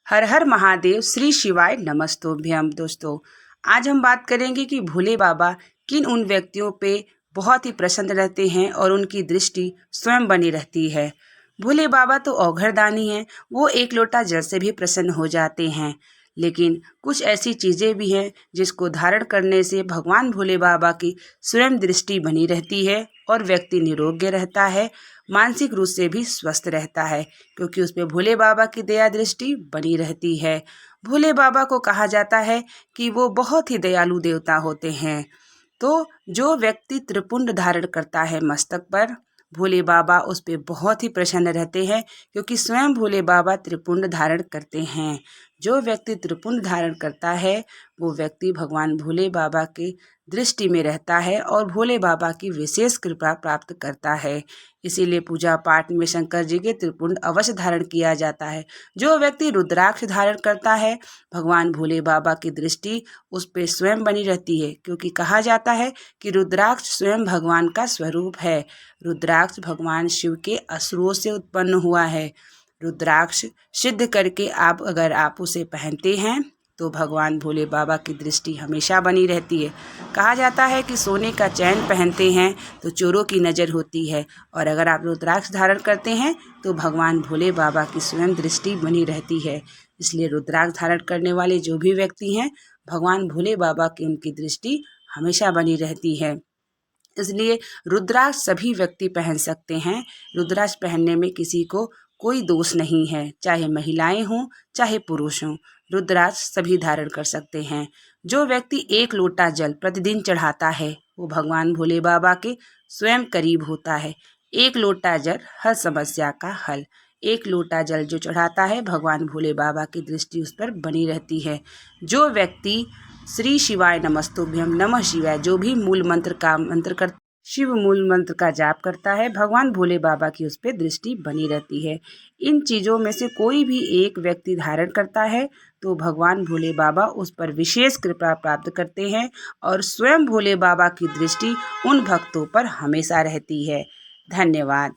हर हर महादेव, श्री शिवाय नमस्तोभ्यम। दोस्तों, आज हम बात करेंगे कि भोले बाबा किन उन व्यक्तियों पे बहुत ही प्रसन्न रहते हैं और उनकी दृष्टि स्वयं बनी रहती है। भोले बाबा तो औघड़दानी हैं, वो एक लोटा जल से भी प्रसन्न हो जाते हैं। लेकिन कुछ ऐसी चीज़ें भी हैं जिसको धारण करने से भगवान भोले बाबा की स्वयं दृष्टि बनी रहती है और व्यक्ति निरोग्य रहता है, मानसिक रूप से भी स्वस्थ रहता है, क्योंकि उस पे भोले बाबा की दया दृष्टि बनी रहती है। भोले बाबा को कहा जाता है कि वो बहुत ही दयालु देवता होते हैं। तो जो व्यक्ति त्रिपुंड धारण करता है मस्तक पर, भोले बाबा उस पे बहुत ही प्रसन्न रहते हैं, क्योंकि स्वयं भोले बाबा त्रिपुंड धारण करते हैं। जो व्यक्ति त्रिपुंड धारण करता है वो व्यक्ति भगवान भोले बाबा के दृष्टि में रहता है और भोले बाबा की विशेष कृपा प्राप्त करता है। इसीलिए पूजा पाठ में शंकर जी के त्रिपुंड अवश्य धारण किया जाता है। जो व्यक्ति रुद्राक्ष धारण करता है, भगवान भोले बाबा की दृष्टि उस पर स्वयं बनी रहती है, क्योंकि कहा जाता है कि रुद्राक्ष स्वयं भगवान का स्वरूप है। रुद्राक्ष भगवान शिव के असुरों से उत्पन्न हुआ है। रुद्राक्ष सिद्ध करके अगर आप उसे पहनते हैं तो भगवान भोले बाबा की दृष्टि हमेशा बनी रहती है। कहा जाता है कि सोने का चैन पहनते हैं तो चोरों की नज़र होती है, और अगर आप रुद्राक्ष धारण करते हैं तो भगवान भोले बाबा की स्वयं दृष्टि बनी रहती है। इसलिए रुद्राक्ष धारण करने वाले जो भी व्यक्ति हैं, भगवान भोले बाबा की उनकी दृष्टि हमेशा बनी रहती है। इसलिए रुद्राक्ष सभी व्यक्ति पहन सकते हैं। रुद्राक्ष पहनने में किसी को कोई दोष नहीं है, चाहे महिलाएं हों चाहे पुरुष हों, रुद्राक्ष सभी धारण कर सकते हैं। जो व्यक्ति एक लोटा जल प्रतिदिन चढ़ाता है वो भगवान भोले बाबा के स्वयं करीब होता है। एक लोटा जल हर समस्या का हल। एक लोटा जल जो चढ़ाता है, भगवान भोले बाबा की दृष्टि उस पर बनी रहती है। जो व्यक्ति श्री शिवाय नमस्तुभ्यम, नमः शिवाय, जो भी मूल मंत्र का शिव मूल मंत्र का जाप करता है, भगवान भोले बाबा की उस पर दृष्टि बनी रहती है। इन चीज़ों में से कोई भी एक व्यक्ति धारण करता है तो भगवान भोले बाबा उस पर विशेष कृपा प्राप्त करते हैं और स्वयं भोले बाबा की दृष्टि उन भक्तों पर हमेशा रहती है। धन्यवाद।